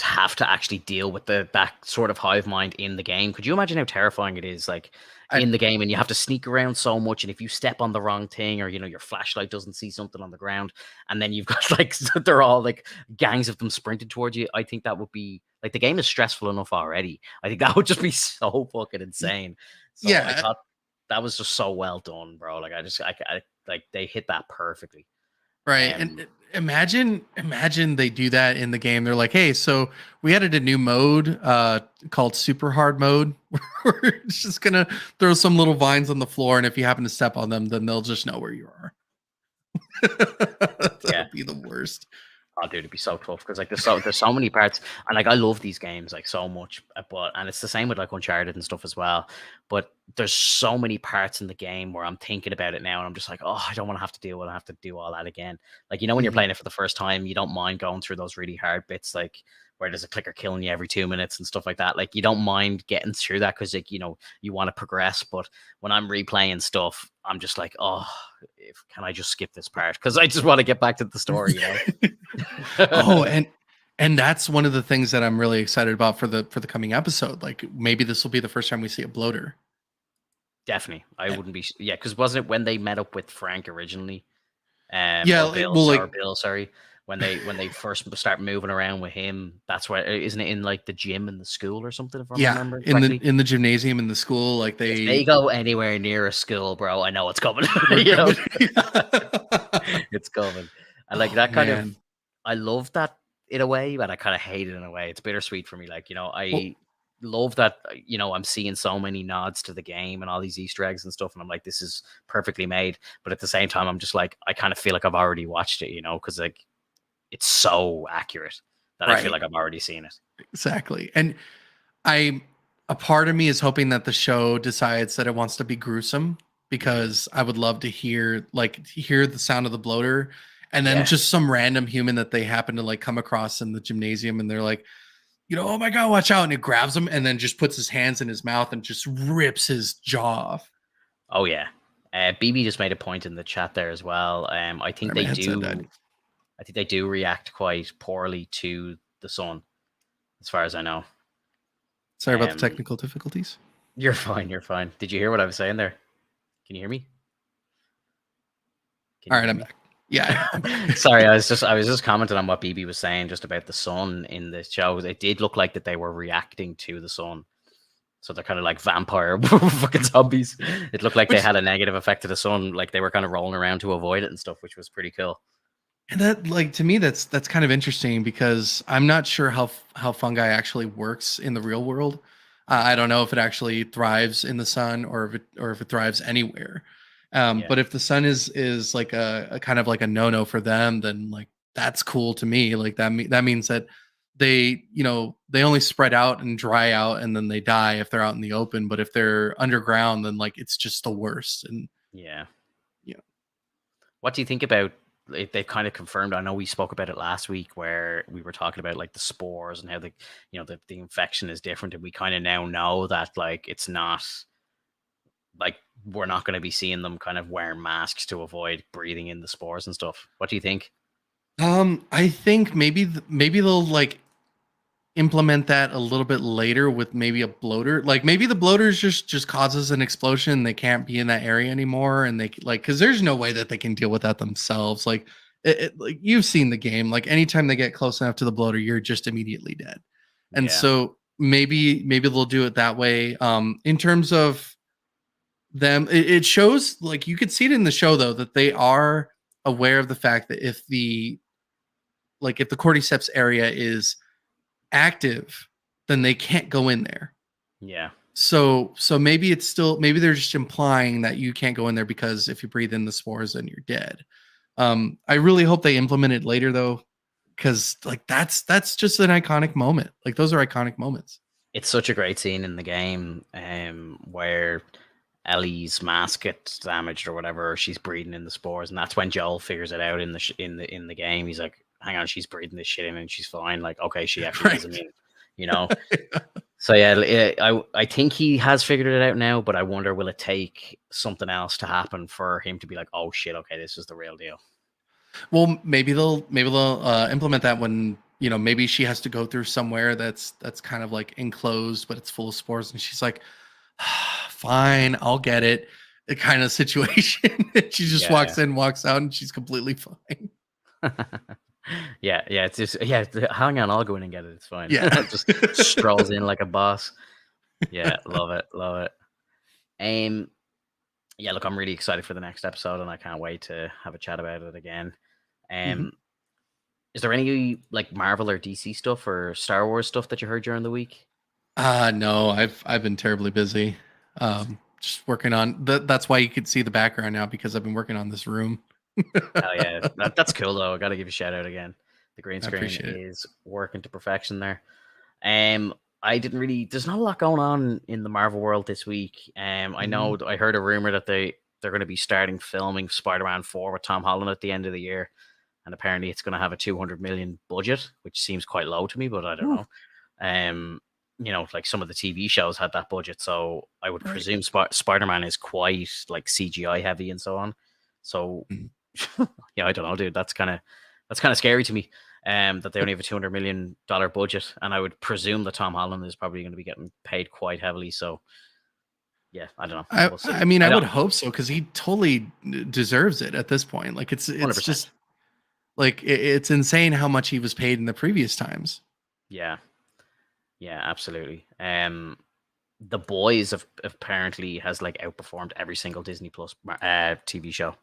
have to actually deal with that sort of hive mind in the game. Could you imagine how terrifying it is, like, in the game, and you have to sneak around so much, and if you step on the wrong thing, or your flashlight doesn't see something on the ground, and then you've got like they're all like gangs of them sprinting towards you. I think that would be like, the game is stressful enough already. I think that would just be so fucking insane. So yeah, I thought that was just so well done, bro. Like, I like, they hit that perfectly. Right. And imagine they do that in the game. They're like, hey, so we added a new mode called super hard mode. We're just gonna throw some little vines on the floor, and if you happen to step on them, then they'll just know where you are. That'd be the worst. Oh, dude, it'd be so tough, because like there's so many parts, and like I love these games like so much, and it's the same with like Uncharted and stuff as well. But there's so many parts in the game where I'm thinking about it now, and I'm just like, oh, I don't want to have to do all that again. Like, when you're playing it for the first time, you don't mind going through those really hard bits, like where there's a clicker killing you every 2 minutes and stuff like that. Like, you don't mind getting through that, because like, you want to progress. But when I'm replaying stuff, I'm just like, oh, can I just skip this part, because I just want to get back to the story. Oh, and that's one of the things that I'm really excited about for the coming episode. Like, maybe this will be the first time we see a bloater. Definitely. I wouldn't be, because wasn't it when they met up with Frank originally? Bill, sorry. When they first start moving around with him, that's where, isn't it in like the gym in the school or something, if I remember correctly? in the gymnasium in the school, like if they go anywhere near a school, bro, I know it's coming. It's coming. And like that kind of, I love that in a way, but I kind of hate it in a way. It's bittersweet for me. Like, I love that, I'm seeing so many nods to the game and all these Easter eggs and stuff, and I'm like, this is perfectly made. But at the same time, I'm just like, I kind of feel like I've already watched it, because like, it's so accurate that I feel like I've already seen it. Exactly. And a part of me is hoping that the show decides that it wants to be gruesome, because I would love to hear the sound of the bloater, and then just some random human that they happen to like come across in the gymnasium, and they're like, oh my God, watch out. And it grabs him and then just puts his hands in his mouth and just rips his jaw off. Oh yeah. BB just made a point in the chat there as well. I think they do react quite poorly to the sun, as far as I know. Sorry about the technical difficulties. You're fine. Did you hear what I was saying there? Can you hear me? All right, I'm back. Yeah. Sorry, I was just commenting on what BB was saying just about the sun in the show. It did look like that they were reacting to the sun. So they're kind of like vampire fucking zombies. It looked like they Which had a negative effect to the sun, like they were kind of rolling around to avoid it and stuff, which was pretty cool. and that like to me that's kind of interesting because I'm not sure how fungi actually works in the real world. I don't know if it actually thrives in the sun or if it thrives anywhere. Yeah, But if the sun is like a kind of like a no-no for them, then like that's cool to me. Like that means that they only spread out and dry out and then they die if they're out in the open. But if they're underground, then like it's just the worst. And yeah. you know, What do you think about it? They've kind of confirmed. I know we spoke about it last week where we were talking about like the spores and how the infection is different, and we kind of now know that like it's not like we're not going to be seeing them kind of wearing masks to avoid breathing in the spores and stuff. What do you think? I think maybe they'll like implement that a little bit later with maybe a bloater. Like maybe the bloaters just causes an explosion. They can't be in that area anymore, and like because there's no way that they can deal with that themselves. Like like you've seen the game. Like anytime they get close enough to the bloater, you're just immediately dead. And Yeah, so maybe they'll do it that way. In terms of them, it shows like you could see it in the show though that they are aware of the fact that if the cordyceps area is active, then they can't go in there. yeah. So maybe it's still maybe they're just implying that you can't go in there because if you breathe in the spores, then you're dead. I really hope they implement it later though, because like that's just an iconic moment. Like those are iconic moments. It's such a great scene in the game, where Ellie's mask gets damaged or whatever. She's breathing in the spores, and that's when Joel figures it out in the game. He's like, "Hang on, she's breathing this shit in, and she's fine." Like, okay, she actually is Right. immune, you know. So yeah, I think he has figured it out now, but I wonder will it take something else to happen for him to be like, "Oh shit, okay, this is the real deal." Well, maybe they'll implement that when maybe she has to go through somewhere that's kind of like enclosed, but it's full of spores, and she's like, "Fine, I'll get it." The kind of situation. She just Yeah. walks in, walks out, and she's completely fine. Yeah, it's just hang on, I'll go in and get it. It's fine. Yeah. Just strolls in like a boss. Yeah, love it, love it. Um, yeah, look, I'm really excited for the next episode, and I can't wait to have a chat about it again. Mhm. Um, is there any like Marvel or DC stuff or Star Wars stuff that you heard during the week? No, I've been terribly busy. Just working on that's why you could see the background now because I've been working on this room. Hell yeah, that's cool though. I got to give you a shout out again. The green I screen appreciate it. is working to perfection there. Um, I didn't really. There's not a lot going on in the Marvel world this week. I Mhm. know I heard a rumor that they're going to be starting filming Spider-Man 4 with Tom Holland at the end of the year, and apparently it's going to have a 200 million budget, which seems quite low to me, but I don't Whew, know. Um, like some of the TV shows had that budget, so I would right. presume Spider-Man is quite like CGI heavy and so on. So Mhm. yeah, I don't know, dude. That's kind of scary to me. That they only have a $200 million budget, and I would presume that Tom Holland is probably going to be getting paid quite heavily. So yeah, I don't know. I We'll I see. mean, I I would don't hope so because he totally deserves it at this point. Like hundred it's percent. just like it's insane how much he was paid in the previous times. Yeah, yeah, absolutely. The Boys have apparently has like outperformed every single Disney Plus TV show.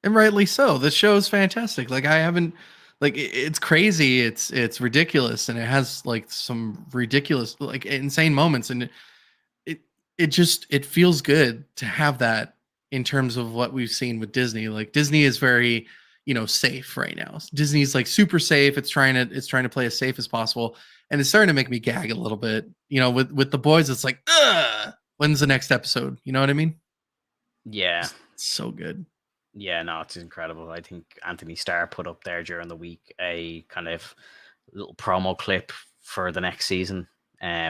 And rightly so. This show is fantastic. Like I haven't like it's crazy, it's ridiculous, and it has like some ridiculous like insane moments, and it it feels good to have that in terms of what we've seen with Disney. Like Disney is very, safe right now. Disney's like super safe. It's trying to play as safe as possible. And it's starting to make me gag a little bit. With the boys, it's like, when's the next episode? You know what I mean? Yeah, It's so good. yeah, no, it's incredible. I think Anthony Starr put up there during the week a kind of little promo clip for the next season,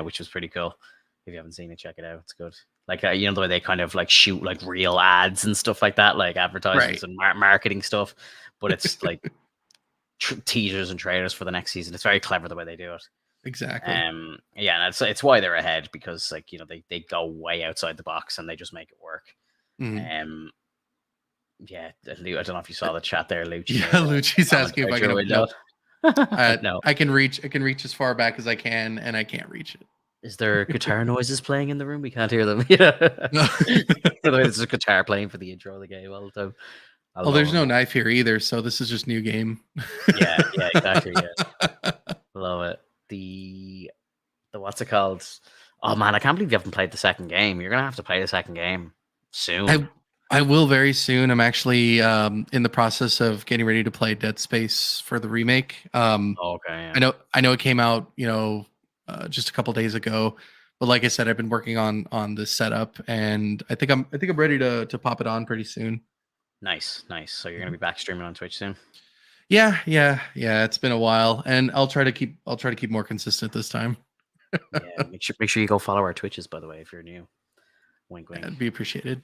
which was pretty cool. If you haven't seen it, check it out. It's good. Like the way they kind of like shoot like real ads and stuff like that, like advertisements Right. and marketing stuff, but it's like teasers and trailers for the next season. It's very clever the way they do it. Exactly. Yeah, and it's why they're ahead because they go way outside the box and they just make it work. Mhm. Um, Yeah, I don't know if you saw the chat there, Lucci. Yeah, Lucci's asking if I can. No, No. I can reach. I can reach as far back as I can, and I can't reach it. Is there guitar noises playing in the room? We can't hear them. Yeah. No. By the way, there's a guitar playing for the intro of the game all the time. I Oh, love there's it. no knife here either, so this is just new game. Yeah, exactly. Yeah, love it. The what's it called? Oh man, I can't believe you haven't played the second game. You're gonna have to play the second game soon. I will very soon. I'm actually in the process of getting ready to play Dead Space for the remake. Okay. Yeah. I know it came out, just a couple days ago, but like I said, I've been working on this setup, and I think I'm ready to pop it on pretty soon. Nice. So you're gonna be back streaming on Twitch soon. Yeah. It's been a while, and I'll try to keep more consistent this time. Yeah. Make sure you go follow our Twitches, by the way, if you're new. Wink, wink. That'd be appreciated.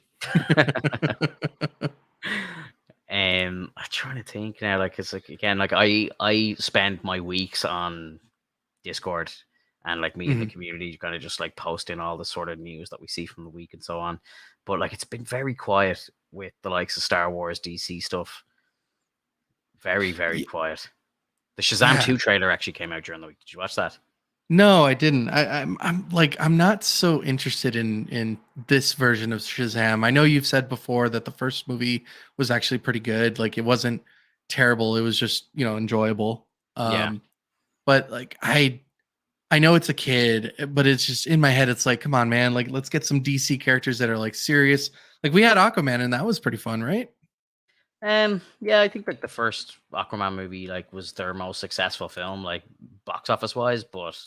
I'm trying to think now, like, it's like again, like I spend my weeks on Discord and like me in the community, kind of just like posting all the sort of news that we see from the week and so on. But like, it's been very quiet with the likes of Star Wars, DC stuff. Very, very quiet. The Shazam 2 trailer actually came out during the week. Did you watch that? No, I didn't. I'm not so interested in this version of Shazam. I know you've said before that the first movie was actually pretty good. Like, it wasn't terrible. It was just, enjoyable. Yeah. But like I know it's a kid, but it's just in my head. It's like, come on, man. Like, let's get some DC characters that are like serious. Like, we had Aquaman, and that was pretty fun, right? Yeah, I think like the first Aquaman movie like was their most successful film, like box office wise, but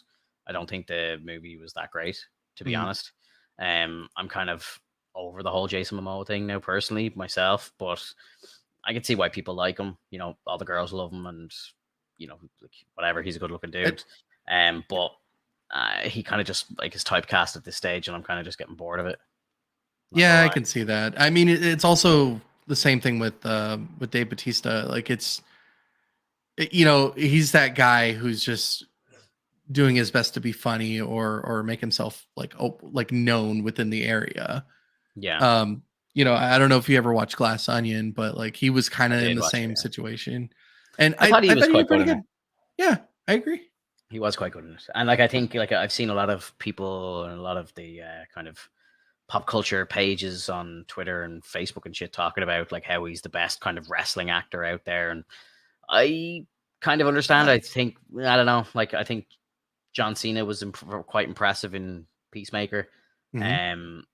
I don't think the movie was that great, to be Mhm. honest. I'm kind of over the whole Jason Momoa thing now, personally, myself, but I can see why people like him. You know, all the girls love him, and like, whatever. He's a good looking dude. But he kind of just like is typecast at this stage, and I'm kind of just getting bored of it. Not gonna Yeah, I lie. can see that. I mean, it's also the same thing with Dave Batista. Like, he's that guy who's just doing his best to be funny or make himself like known within the area. Yeah, I don't know if you ever watched Glass Onion, but like he was kind I of in did the watch it. same Yeah. situation. And I thought he was thought quite did pretty good in good. it. Yeah, I agree. He was quite good in it, and like I think like I've seen a lot of people and a lot of the kind of pop culture pages on Twitter and Facebook and shit talking about like how he's the best kind of wrestling actor out there, and I kind of understand. I think I don't know, like I think John Cena was quite impressive in Peacemaker. Mhm.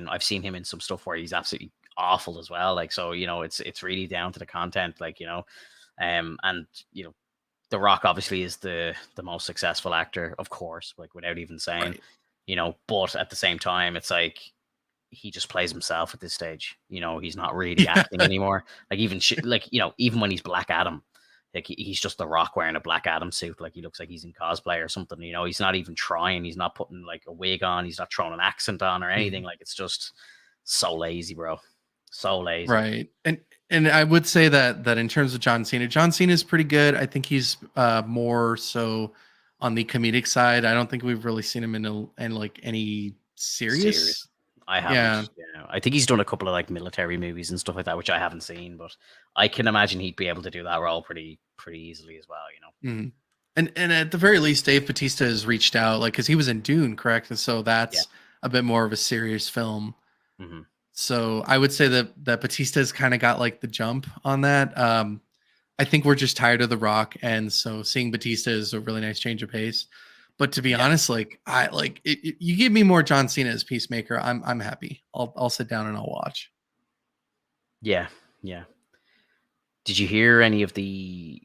I've seen him in some stuff where he's absolutely awful as well. Like so, it's really down to the content, like and The Rock obviously is the most successful actor, of course, like without even saying, Right. But at the same time, it's like he just plays himself at this stage. He's not really Yeah. acting anymore. Like even when he's Black Adam, like he's just The Rock wearing a Black Adam suit. Like he looks like he's in cosplay or something. He's not even trying. He's not putting like a wig on. He's not throwing an accent on or anything. Mhm. Like it's just so lazy, bro. So lazy. Right. And I would say that in terms of John Cena is pretty good. I think he's more so on the comedic side. I don't think we've really seen him in like any Serious. serious. I haven't. Yeah. Yeah, I think he's done a couple of like military movies and stuff like that, which I haven't seen, but I can imagine he'd be able to do that role pretty easily as well. Mhm. And at the very least, Dave Batista has reached out, like, because he was in Dune, correct? And so Yeah. that's a bit more of a serious film. Hmm. So I would say that Batista's kind of got like the jump on that. I think we're just tired of The Rock, and so seeing Batista is a really nice change of pace. But to be Yeah. honest, like I like you give me more John Cena as Peacemaker, I'm happy. I'll sit down and I'll watch. Yeah. Yeah. Did you hear any of the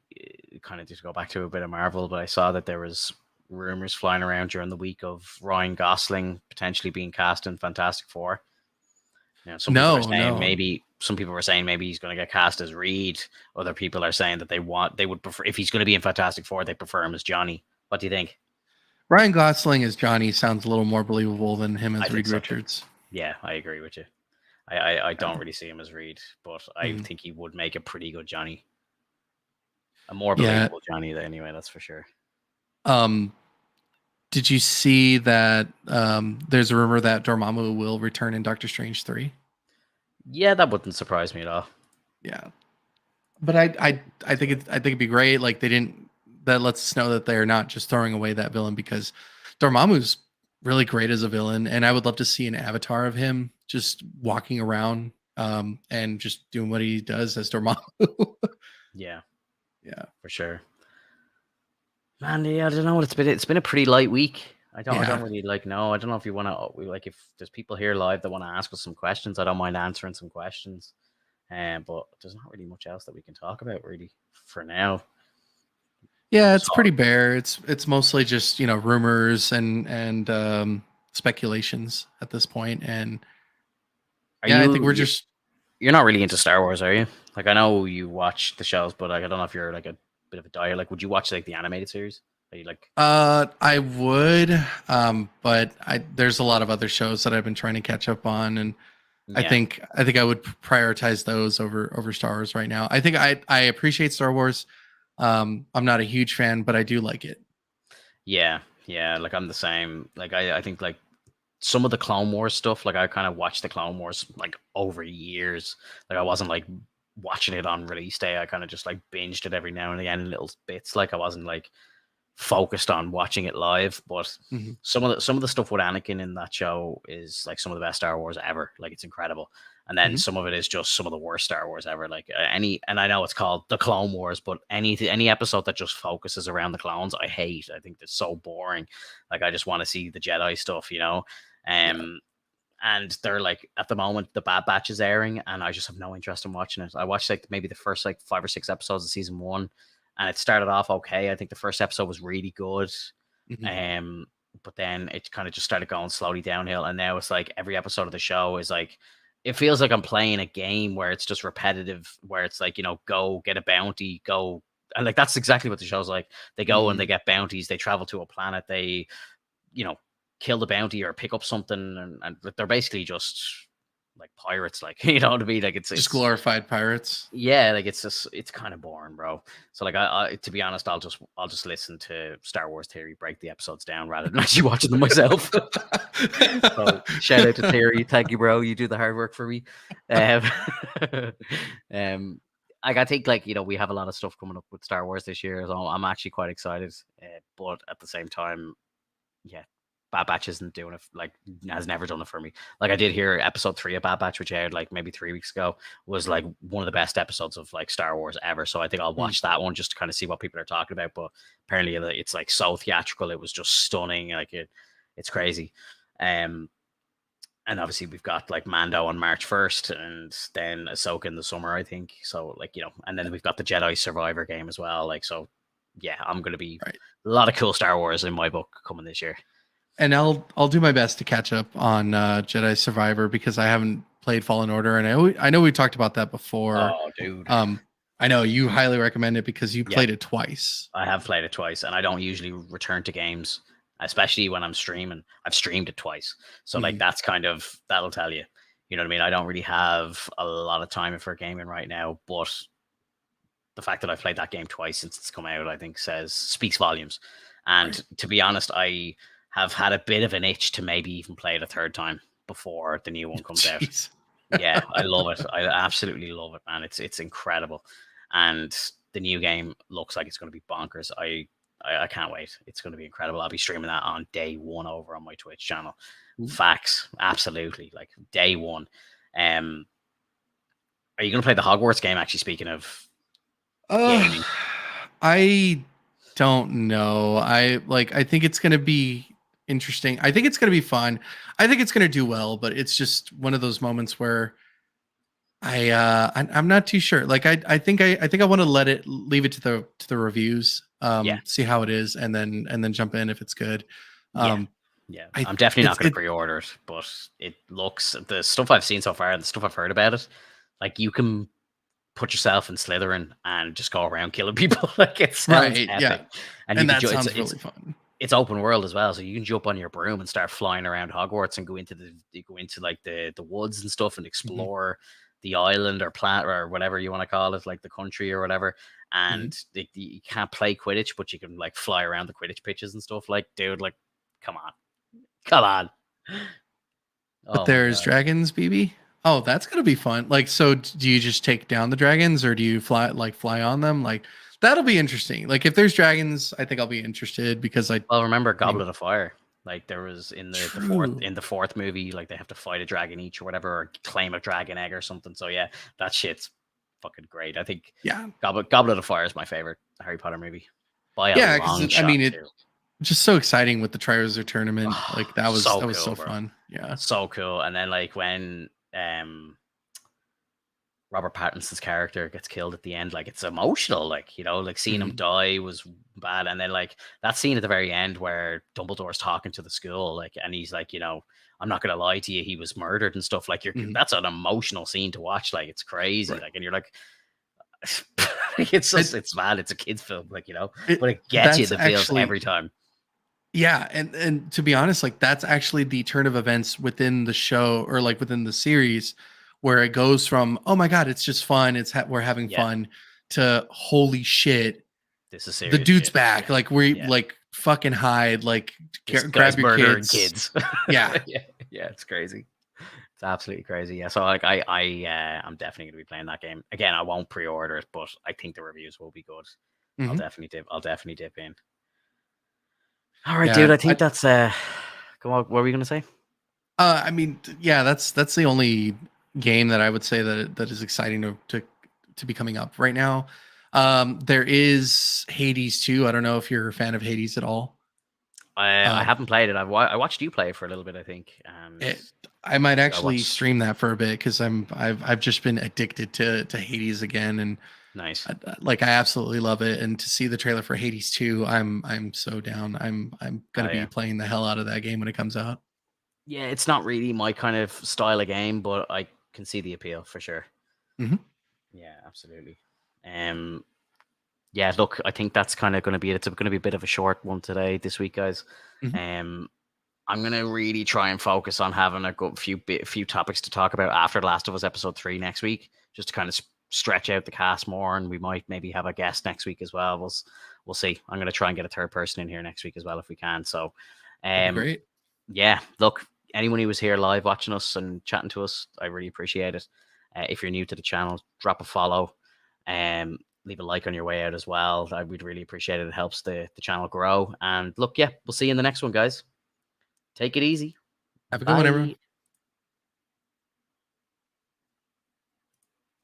kind of just go back to a bit of Marvel? But I saw that there was rumors flying around during the week of Ryan Gosling potentially being cast in Fantastic Four. Some people are saying No. some people were saying maybe he's going to get cast as Reed. Other people are saying that they would prefer, if he's going to be in Fantastic Four, they prefer him as Johnny. What do you think? Ryan Gosling as Johnny sounds a little more believable than him I as think Reed so too. Richards. Yeah, I agree with you. I don't Yeah. really see him as Reed, but I Mhm. think he would make a pretty good Johnny. A more Yeah. believable Johnny, anyway, that's for sure. Um, did you see that there's a rumor that Dormammu will return in Doctor Strange 3? Yeah, that wouldn't surprise me at all. Yeah, but I think it'd be great. Like they didn't. That lets us know that they're not just throwing away that villain, because Dormammu's really great as a villain, and I would love to see an avatar of him just walking around and just doing what he does as Dormammu. Yeah, Yeah. for sure. Man, yeah, I don't know what it's been. It's been a pretty light week. I don't Yeah. really like know. I don't know if you want to like if there's people here live that want to ask us some questions. I don't mind answering some questions. But there's not really much else that we can talk about really for now. Yeah, Just it's pretty bare. It's mostly just, rumors and speculations at this point. And are yeah, I think we're you just you're not really into Star Wars, are you? Like I know you watch the shows, but like I don't know if you're like a bit of a diehard. Like, would you watch like the animated series? Are you like I would but there's a lot of other shows that I've been trying to catch up on, and yeah, I think I would prioritize those over Star Wars right now. I think I appreciate Star Wars. I'm not a huge fan, but I do like it. yeah. Like I'm the same. Like I think like some of the Clone Wars stuff, like I kind of watched the Clone Wars like over years. Like I wasn't like watching it on release day. I kind of just like binged it every now and again in little bits. Like I wasn't like focused on watching it live. But Hmm. some of the stuff with Anakin in that show is like some of the best Star Wars ever. Like it's incredible. And then Hmm. some of it is just some of the worst Star Wars ever. Like any, and I know it's called the Clone Wars, but any episode that just focuses around the clones, I hate. I think it's so boring. Like I just want to see the Jedi stuff, you know. Yeah. And they're like at the moment the Bad Batch is airing, and I just have no interest in watching it. I watched like maybe the first like 5 or 6 episodes of season one, and it started off okay. I think the first episode was really good, Hmm. um, but then it kind of just started going slowly downhill, and now it's like every episode of the show is like it feels like I'm playing a game where it's just repetitive, where it's like go get a bounty, go. And like that's exactly what the show's like. They go and they Hmm. get bounties. They travel to a planet. They you know, kill the bounty or pick up something, and they're basically just like pirates, like you know what I mean? Like Just it's glorified pirates. yeah, like it's just it's kind of boring, bro. So like I to be honest, I'll just listen to Star Wars Theory break the episodes down rather than actually watching them myself. So shout out to Theory, thank you, bro. You do the hard work for me. Um, like I think like we have a lot of stuff coming up with Star Wars this year, so I'm actually quite excited. But at the same time, yeah, Bad Batch isn't doing it. Like has never done it for me. Like I did hear episode 3 of Bad Batch, which aired like maybe 3 weeks ago, was like one of the best episodes of like Star Wars ever. So I think I'll Hmm. watch that one just to kind of see what people are talking about. But apparently it's like so theatrical. It was just stunning. Like it's crazy. Um, and obviously we've got like Mando on March 1st, and then Ahsoka in the summer, I think. So like and then we've got the Jedi Survivor game as well. Like so, yeah, I'm gonna be Right. a lot of cool Star Wars in my book coming this year. And I'll do my best to catch up on Jedi Survivor, because I haven't played Fallen Order, and I know we talked about that before. Oh, dude. I know you highly recommend it because you Yeah, played it twice. I have played it twice, and I don't usually return to games, especially when I'm streaming. I've streamed it twice, so like Mhm. that's kind of that'll tell you. You know what I mean? I don't really have a lot of time for gaming right now, but the fact that I've played that game twice since it's come out, I think speaks volumes. And Right. to be honest, I have had a bit of an itch to maybe even play it a third time before the new one comes out. Jeez. Yeah, I love it. I absolutely love it, man. It's incredible, and the new game looks like it's going to be bonkers. I can't wait. It's going to be incredible. I'll be streaming that on day one over on my Twitch channel. Facts, absolutely, like day one. Um, are you going to play the Hogwarts game? Actually, speaking of gaming, I don't know. I think it's gonna be interesting. I think it's gonna be fun. I think it's gonna do well, but it's just one of those moments where I'm not too sure. Like I think I want to leave it to the reviews, yeah, see how it is, and then jump in if it's good. yeah, Um, yeah. I I'm definitely not it's going to it pre-order it, but it looks the stuff I've seen so far and the stuff I've heard about it. Like you can put yourself in Slytherin and just go around killing people. Like it sounds right, yeah, epic, and you and can. that It's sounds it's really fun. it's open world as well, so you can jump on your broom and start flying around Hogwarts and go into like the woods and stuff and Mhm, explore the island or planet or whatever you want to call it, like the country or whatever. mhm. And you can't play Quidditch, but you can like fly around the Quidditch pitches and stuff. Like, dude, like, come on, come on. But Oh my there's god. dragons, BB. Oh, that's gonna be fun. Like, so do you just take down the dragons, or do you fly on them? Like, that'll be interesting. Like, if there's dragons, I think I'll be interested because Well, remember you know, Goblet of Fire? Like there was in true. the fourth movie, like they have to fight a dragon each or whatever, or claim a dragon egg or something. So yeah, that shit's fucking great. I think Yeah, Goblet of Fire is my favorite Harry Potter movie by a yeah. Because long I shot mean, it too. just so exciting with the Triwizard tournament. Like So that was cool, so bro. fun. Yeah. So cool. And then like when Robert Pattinson's character gets killed at the end, like it's emotional, like, like seeing him Mhm. die was bad. And then like that scene at the very end where Dumbledore's talking to the school, like, and he's like, I'm not gonna lie to you, he was murdered and stuff. Like Mhm. that's an emotional scene to watch. Like it's crazy. Right. Like, and you're like, it's It, just it's bad. It's a kid's film, like, it but it gets you in that's the feels actually every time. yeah, and to be honest, like that's actually the turn of events within the show or like within the series where it goes from oh my god, it's just fun, we're having Yeah, fun to holy shit, this is the serious dude's shit. back. Yeah, Like we yeah. like fucking hide, like This guy's grab your murdering kids. kids. Yeah. Yeah, yeah, it's crazy. It's absolutely crazy. Yeah, so like I'm definitely gonna be playing that game again. I won't pre-order it, but I think the reviews will be good. Hmm. I'll definitely dip in. All right, dude. Yeah. I think that's Come on, what were we gonna say? I mean, yeah, that's the only game that I would say that is exciting to be coming up right now. There is Hades too. I don't know if you're a fan of Hades at all. I Um, haven't played it. I watched you play it for a little bit, I think, and it, I might I actually watched. stream that for a bit because I've just been addicted to Hades again, and Nice. like I absolutely love it. And to see the trailer for Hades 2, I'm so down. I'm gonna Oh be yeah, playing the hell out of that game when it comes out. yeah. It's not really my kind of style of game, but I can see the appeal for sure. Hmm. Yeah, absolutely. Um, yeah, look, I think that's kind of going to be it. It's going to be a bit of a short one today, this week, guys. Hmm. Um, I'm going to really try and focus on having a few topics to talk about after The Last of Us episode 3 next week, just to kind of stretch out the cast more, and we might maybe have a guest next week as well. We'll see. I'm going to try and get a third person in here next week as well if we can. So, That'd be um, great. yeah, look, anyone who was here live watching us and chatting to us, I really appreciate it. If you're new to the channel, drop a follow. Leave a like on your way out as well. We'd really appreciate it. It helps the channel grow. And look, yeah, we'll see you in the next one, guys. Take it easy. Have a good one, everyone. Bye.